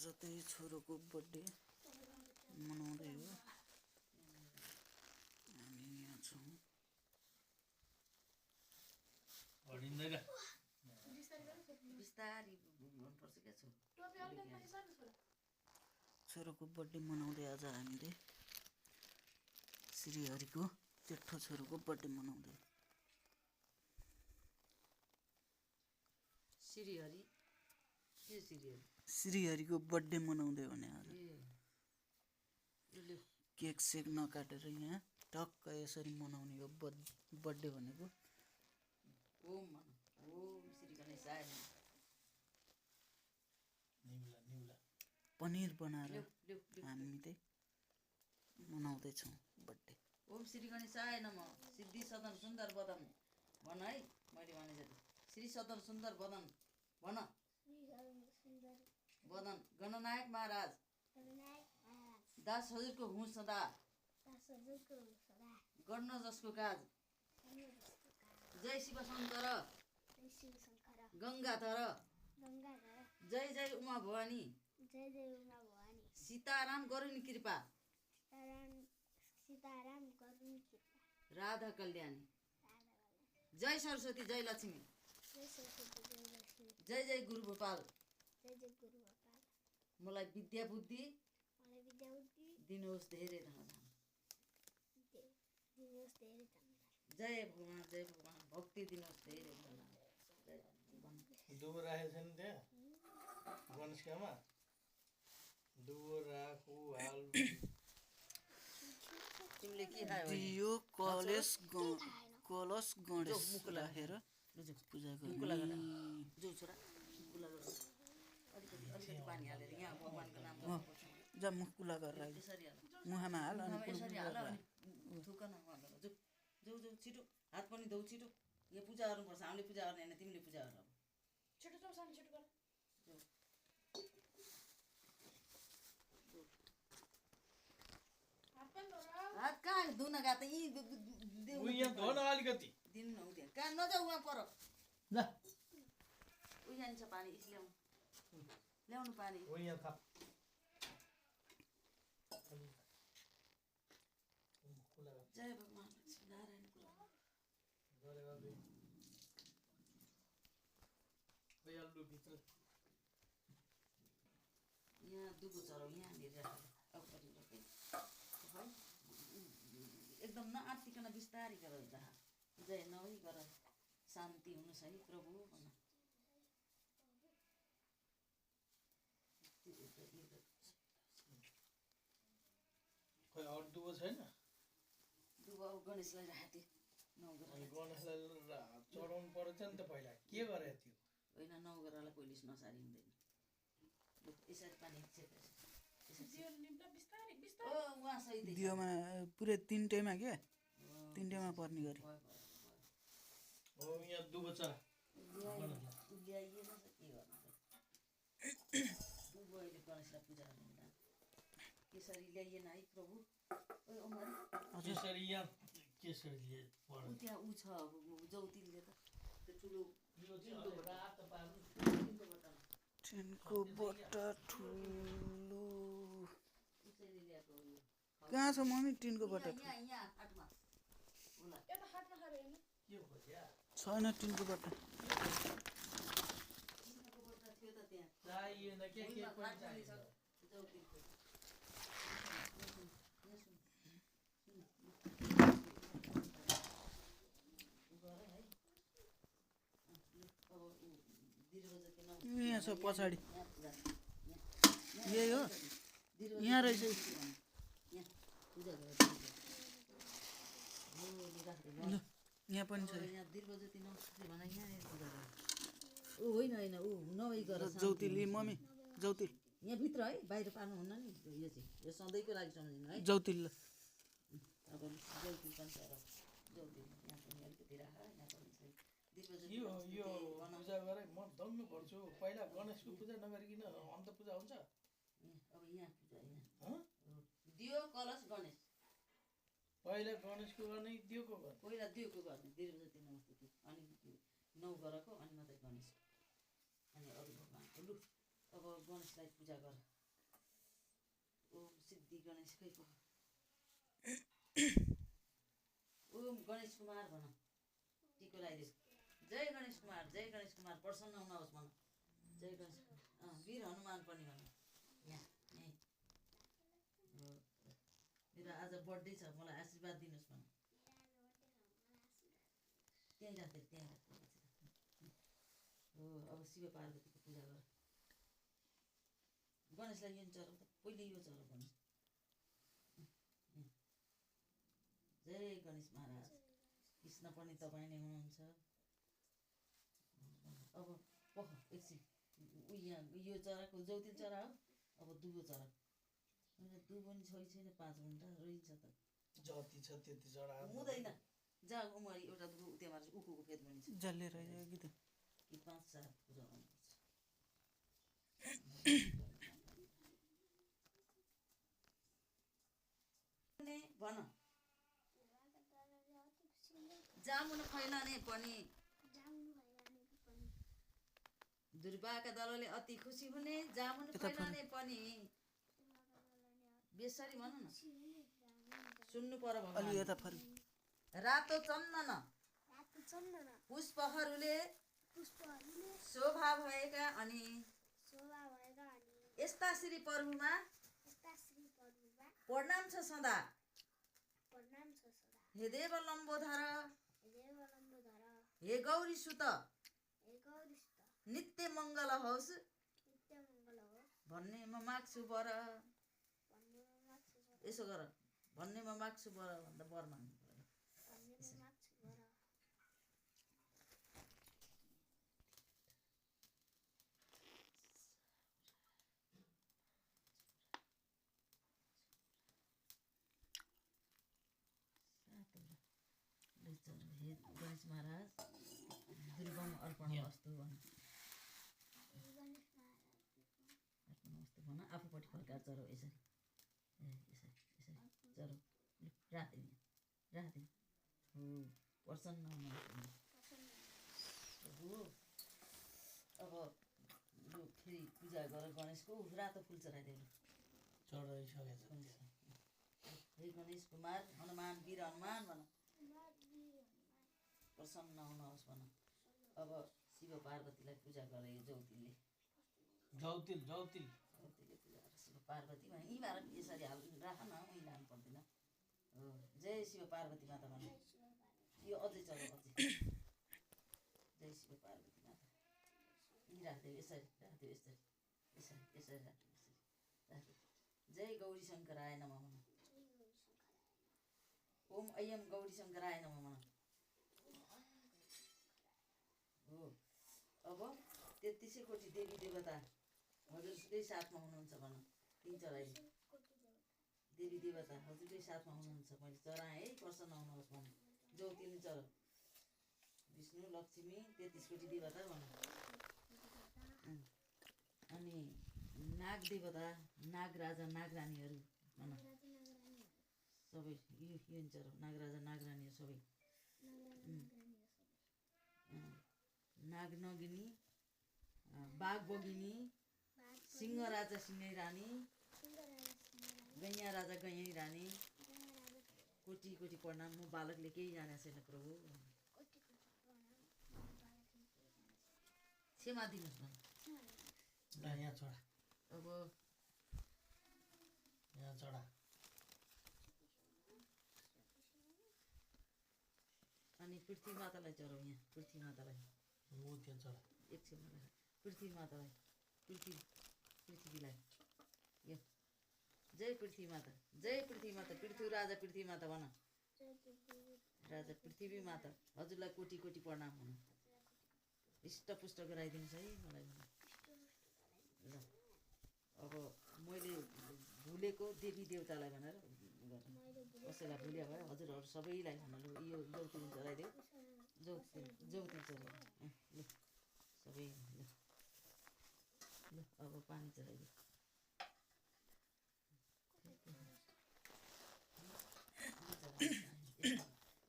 आज त्यही छोरोको बर्थडे मनाउँदै हो। हामी यहाँ छौँ। छोरोको बर्थडे मनाउँदै आज हामीले श्रीहरिको जेठो छोरोको बर्थडे मनाउँदै। श्रीहरिको बर्थडे मनाउँदै भने आज केक सेक नकाटेर यहाँ टक्क यसरी मनाउने हो बर्थडे भनेको। पनिर बनाएर हामी चाहिँ मनाउँदैछौँ बर्थडे। ओम श्री गणेशाय नमः। सिद्धि सदन सुन्दर बदन भन है, मैले भने जति। श्री सदन सुन्दर बदन भन। बदन गणनायक महाराज दास हजुरको हुँ सदा, गर्न जसको काज। जय शिव शङ्कर गङ्गाधर, जय जय उमा भवानी, सीताराम गरुनी कृपा, राधा कल्याणी। जय सरस्वती जय लक्ष्मी, जय जय गुरु गोपाल, मलाई विद्या बुद्धि दिनुहोस् धेरै धनधाम। जय भगवान भक्ति दिनुहोस् धेरै धनधाम। दुबो राखेको छैन त्यहाँ गणेशकामा? दुबो राखु हाल तिमीले के खायो? यो कलश गणेश राखेर पूजा गर्ने। जो छोरा कुला गर, अलिकति पानी हालेर यहाँ भगवानको नाममा जा मुख कुला गरेर यसरी हाल, मुहामा हाल अनि यसरी हाल अनि थुक न हालेर जो जो जो छिटो हात पनि धौ छिटो। यहाँ पूजा गर्नुपर्छ, हामीले पूजा गर्ने होइन, तिमीले पूजा गर। अब छिटो जाऊ सानी छिटो गर। हात कहाँ धुन गएको त? यी यहाँ धो न अलिकति दिनु न उता कहाँ नजाऊ, उहाँ पर ल उयो जान्छ पानी ल्याउनु पानी हो यहाँ थप जय भगवान लक्ष्मी नारायण कुला यहाँ दुगो चराउ यहाँनिर एकदम नआत्तिकन बिस्तारै गर। जय नभई गर, शान्ति हुनुहोस् है प्रभु भन। खै अरू दुबो छैन? दुबो गणेशलाई राखेको थिएँ। गणेशलाई चढाउनु पर्छ नि त पहिला। के गरेको थियो? होइन नौगरालाई पुलिस नसारी हुँदैन। यसरी पानी उहाँ सही दियोमा पुरै तिनटैमा क्या, तिनटैमा पर्ने गरी। हो यहाँ दुबो चरा ल्याइएन त के गर्नु? दुबो अहिले गणेशलाई पूजा गर्नु केसरी ल्याइएन है प्रभु। केसरी यहाँ केसरी त्यहाँ ऊ छ जौतिलले त त्यो ठुलो ट्रेनको बट्टा ठुलो कहाँ छ मम्मी? ट्रेनको बट्टा ठुलो छैन। ट्रेनको बट्टा यहाँ छ पछाडि। यही हो यहाँ रहेछ। यहाँ पनि छ। होइन होइन ऊ नभई गर जौतिल मम्मी, जौतिल यहाँभित्र है, बाहिर पार्नुहुन्न नि। यो चाहिँ यो सधैँको लागि सम्झिनु है। जौतिल अब जौतिल पनि छ र जौतिल यहाँ पनि अलिकति राख। यहाँ पनि यो पूजा गरे म दङ्ग पर्छु। पहिला गणेशको पूजा नगरिकन अन्त पूजा हुन्छ? अब यहाँ पूजा यहाँ दियो कलश गणेश। पहिला गणेशको गर्ने दियोको गर्ने? पहिला दियोको गर्ने दिर्वजती नमस्ते, अनि नौ गरको अनि मात्रै गणेश, अनि अरू भगवान्को। लु अब गणेशलाई पूजा गर। ओम सिद्धि गणेश खै पो ओम गणेश कुमार भन टिको लगाइदियो जय गणेश कुमार प्रसन्न हुनुहोस् भन जय गणेश वीर हनुमान पनि भन यहाँ यहीँ मेरो आज बर्थडे छ मलाई आशीर्वाद दिनुहोस् भन त्यहीँ राख्दै हो अब शिव पार्वतीको पूजा गर गणेशलाई यो चराउ त पहिले यो चराउ गणेश जय गणेश महाराज कृष्ण पनि तपाईँ नै हुनुहुन्छ अब पख एकछिन यहाँ यो चराको जौतिल चरा हो अब दुबो चरा दुबो पनि छैन 5 घन्टा रहन्छ त जति छ त्यति चढा हुँदैन जा उमरी एउटा दुबो त्यहाँ मार्छ उको फेद बनिन्छ जसले रहेछ कि त कि 5-7 पूजा गर्नुपर्छ भन जामुन फैलाने पनि दुर्वाका दलले अति खुसी हुने जामुन फैलाने पनि बेसरी भन न सुन्नु पर्यो अलि भगवान यता फर्क रातो चन्दन पुष्पहरूले शोभा भएका अनि यस्ता श्री प्रभुमा प्रणाम छ सदा हे देव लम्बोधर हे गौरी सुत नित्य मङ्गल होस् भन्ने म माग्छु वर यसो गर भन्ने म माग्छु वर भन्दा वर माग्नु पर्यो हे गणेश महाराज दुर्गम अर्पण वस्तु भन अर्पण वस्तु भन आफूपट्टि फर्काएर चरो यसरी यसरी चरो राखिदिनु हो प्रसन्न हो अब यो फेरि पूजा गरेर गणेशको रातो फुल चढाइदिनु चढाइसकेको छ हे गणेश कुमार हनुमान वीर हनुमान भन प्रसन्न हुनुहोस् भन अब शिव पार्वतीलाई पूजा गरे जौतिलले जौतिलले पूजा गरेर शिव पार्वती यहीँ भएर यसरी हाल राख न उहीँ लानु पर्दैन हो जय शिव पार्वती माता भन यो अझै चलो अझै जय शिव पार्वती माता यहीँ राखिदियो यसरी राखिदियो यसरी राखिदियो जय गौरी शङ्कराय नमः भन ओम अयम गौरी शङ्कराय नमः भन हो अब 33 कोटी देवी देवता हजुरकै साथमा हुनुहुन्छ भन 3 चराइ देवी देवता हजुरकै साथमा हुनुहुन्छ मैले चराएँ है प्रसन्न हुनुहोस् भन जौतिल चर विष्णु लक्ष्मी 33 कोटी देवता भन अनि नाग देवता नाग राजा नागरानीहरू भन सबै यो चर नाग राजा नागरानीहरू सबै नाग नगिनी बाघ बगिनी सिंह राजा सिंहै रानी गैया राजा गैया रानी कोटी कोटी प्रणाम म बालकले केही जाने छैन प्रभु क्षमा दिनुहोस् न यहाँ चढा अब यहाँ चढा अनि पृथ्वी मातालाई चढाउ यहाँ पृथ्वी मातालाई म त्यहाँ चढा एकछिन पृथ्वी मातालाई पृथ्वीलाई यो जय पृथ्वी माता पृथ्वी राजा पृथ्वी माता भन राजा पृथ्वी माता हजुरलाई कोटी कोटी प्रणाम हुनु इष्टपुष्ट गराइदिनुहोस् है मलाई ल अब मैले भुलेको देवी देवतालाई भनेर कसैलाई भुल्या भयो हजुरहरू सबैलाई भन्नु यो जौतिल चलाइदियो जौतिल चलाइदियो ल सबै ल अब पानी चलाइदियो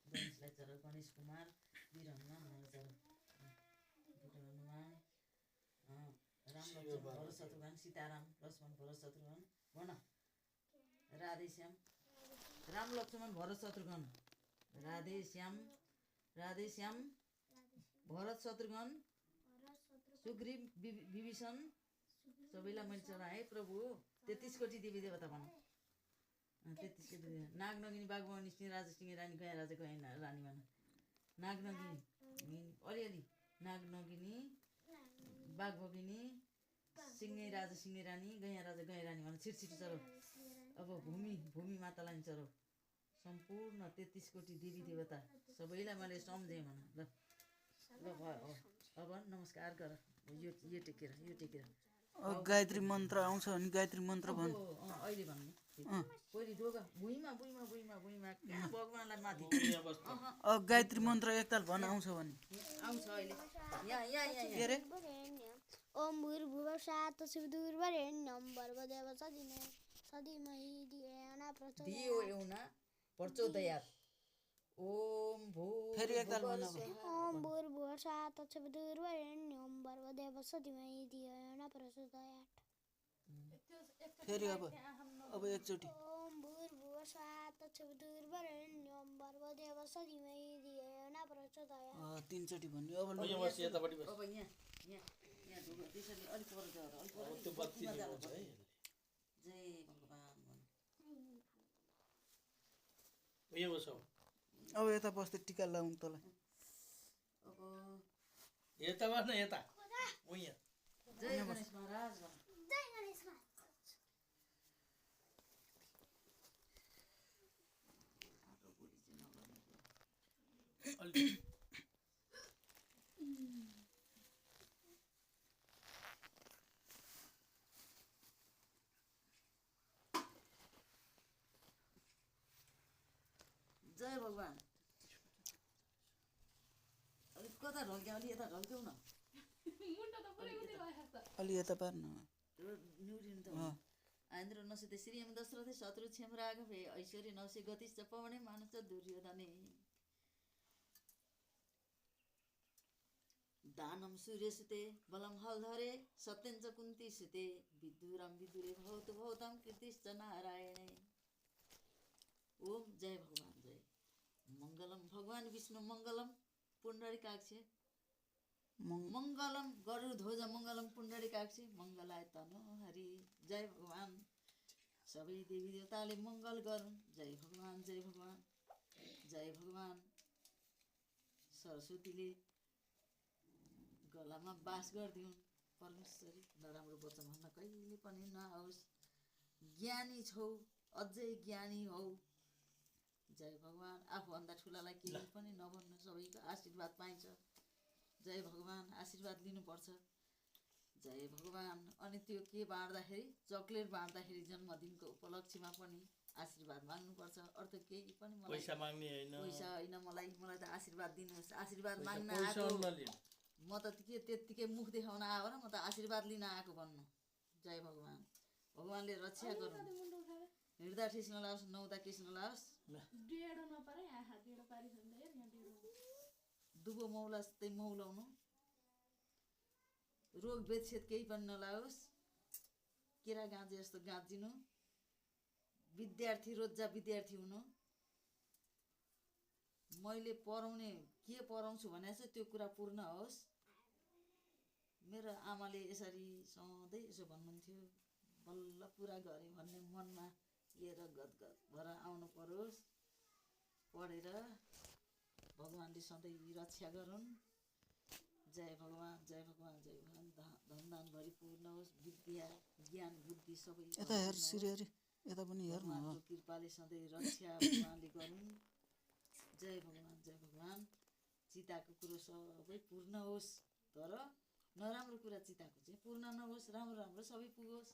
गणेशलाई चरा गणेश कुमार वीर हनुमान चरा वीर हनुमान राम लक्ष्मण भरत शत्रुघ्न सीताराम लक्ष्मण भरत शत्रुघ्न भन राधेश्याम राम लक्ष्मण भरत शत्रुघ्न राधेश्याम भरत शत्रुघ्न सुग्रीव विभीषण सबैलाई मैले चढाएँ प्रभु 33 कोटी देवी देवता भनौँ 33 कोटी नाग नगिनी बागबानी सिंह राजा सिंह रानी गया राजा गया रानी भन नाग नगिनी अलिअलि नाग नगिनी बाघ बगिनी सिंहे राजा सिंहे रानी गैया राजा गैया रानी भन छिटछिटो चरो अब भूमि मातालाई चरो सम्पूर्ण 33 कोटी देवी देवता सबैलाई मैले सम्झेँ भन ल भयो अब नमस्कार गर यो टेकेर गायत्री मन्त्र आउँछ भने गायत्री मन्त्र भन् अहिले भन्नु पहिले ढोका भुइँमा कहाँ भगवानलाई माथि गायत्री मन्त्र एकताल भन आउँछ भने आउँछ अहिले यहाँ के रे ओम भूर्भुवः स्वः तत्सवितुर्वरेण्यं भर्गो देवस्य धीमहि धियो एउना प्रचोदयात् ओम भू फेरि एकताल भन अब ओम भूर्भुवः स्वः तत्सवितुर्वरेण्यं भर्गो देवस्य धीमहि धियो यो न प्रचोदयात् फेरि अब एकचोटि ओम भूर्भुवः स्वः तत्सवितुर्वरेण्यं भर्गो देवस्य धीमहि धियो यो न प्रचोदयात् तीनचोटि भन्यो अब यहाँ बस यतापट्टि बस अब यहाँ ढोका त्यसरी अलिक पर जाऊ अलिक पर त्यो बत्ती निभाउँछ है जय भगवान यहाँ बस अब यता बस्दै टिका लाउनु तँलाई अब यता बस्न यता उ यहाँ जय गणेश महाराज भन। जय गणेश अलि जय भगवान अलिक कता ढल्क्यौ अलि यता ढल्क्यौ न अलि यता पार्नु न्युरिनु त आन्द्र नसुते श्रीयम दशरथे शत्रु क्षम राघवे ऐश्वर्य नवसे गतिश्च पवने मानस दुर्योधने दानम सूर्यसुते बलम हलधरे सत्यञ्च कुन्ती सुते विदुरम विदुरे भवतु भवतां कीर्तिश्च नारायणे ओम जय भगवान जय मङ्गलम भगवान विष्णु मङ्गलम पुण्डरीकाक्ष मङ्गलम गरुड ध्वज मङ्गलम पुण्डरीकाक्ष मङ्गलाय तनु हरि जय भगवान सबै देवी देवताले मङ्गल गरून् जय भगवान जय भगवान जय भगवान सरस्वतीले गलामा बास गरिदिउन् परमेश्वरी नराम्रो वचन भन्न कहिले पनि नआओस् ज्ञानी छौ अझै ज्ञानी हौ जय भगवान आफूभन्दा ठुलालाई केही पनि नभन्नु सबैको आशीर्वाद पाइन्छ जय भगवान आशीर्वाद लिनुपर्छ जय भगवान अनि त्यो के बाँड्दाखेरि चक्लेट बाँड्दाखेरि जन्मदिनको उपलक्ष्यमा पनि आशीर्वाद माग्नुपर्छ अर्थ केही पनि मलाई पैसा माग्ने हैन पैसा होइन मलाई त आशीर्वाद दिनुहोस् आशीर्वाद माग्न पैसा आएको नलिनु म त के त्यत्तिकै मुख देखाउन आयो र म त आशीर्वाद लिन आएको भन्नु जय भगवान भगवानले रक्षा गर्नु हिँड्दा ठिस नलाओस् नौदा केस नलाओस् दुबो मौला जस्तै मौलाउनु रोग बेदछेद केही पनि नलाओस् केरा गाँजे जस्तो गाँचिनु विद्यार्थी रोज्जा विद्यार्थी हुनु मैले पढाउने के पढाउँछु भने चाहिँ त्यो कुरा पूर्ण होस् मेरो आमाले यसरी सधैँ यसो भन्नुहुन्थ्यो बल्ल पुरा गरेँ भन्ने मनमा लिएर गदगद भएर आउनु परोस् पढेर भगवानले सधैँ रक्षा गरून् जय भगवान जय भगवान जय भगवान धनदानभरि पूर्ण होस् विद्या ज्ञान बुद्धि सबै यता हेर सिरियरी यता पनि हेर्नु भगवानको कृपाले सधैँ रक्षा भगवानले गरून् जय भगवान चिताको कुरो सबै पूर्ण होस् तर नराम्रो कुरा चिताको चाहिँ पूर्ण नहोस् राम्रो राम्रो सबै पुगोस्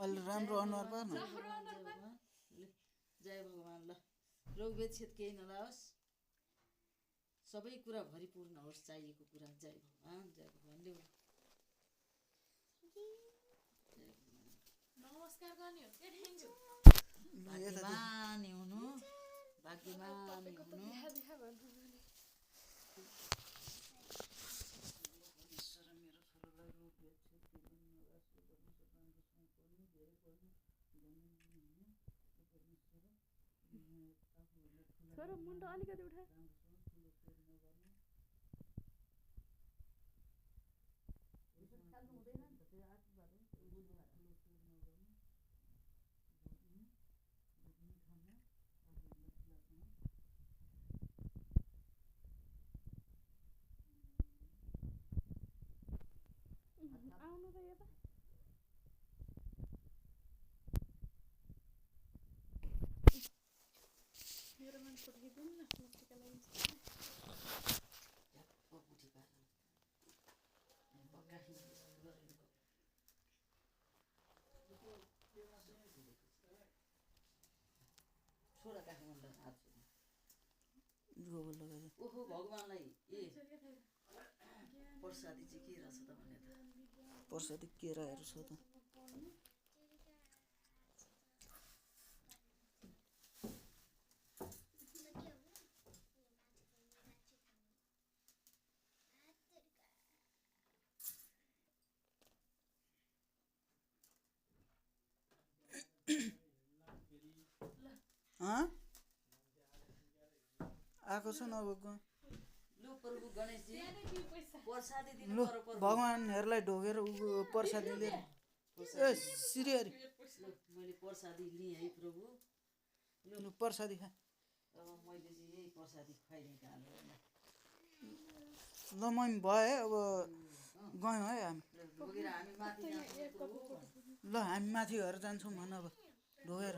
अलि राम्रो अनुहार पार्नु जय भगवान ल रोग बेदछेद केही नलाओस् सबै कुरा भरिपूर्ण होस् चाहिएको कुरा जय भगवान ल्याउ नमस्कार गर्ने हो के थ्याङ्क यू भाग्यवान हुनु भाग्यवान हुनु छोरो मुन्टो अलिकति उठा खाल्नु हुँदैन नि त त्यो आशीर्वाद हो बुझ्नुभयो आउनु त यता मेरो मान्छे पठाइदिउँ न मस्तिका लागि पपुटी पार्नु पक्का गरेको छोरा काठमाडौँ हात गोबर लगाए ओहो भगवान्लाई ए प्रसादी चाहिँ के रहेछ त भने त प्रसादी केराहरू छ त आएको छ नभएको लु प्रभु गणेशजी प्रसादी दिनु लु पर्यो प्रभु भगवान्हरूलाई ढोगेर प्रसादी लिएर ए सिरियरी लु मैले प्रसादी लिएँ है प्रभु लु प्रसादी खा अब मैले चाहिँ यही प्रसादी खुवाइदिएँ हाल्नु ल मम्मी भयो है अब गयौँ है हामी लगेर हामी माथि जान्छौँ प्रभु ल हामी माथि घर जान्छौँ भन अब ढोगेर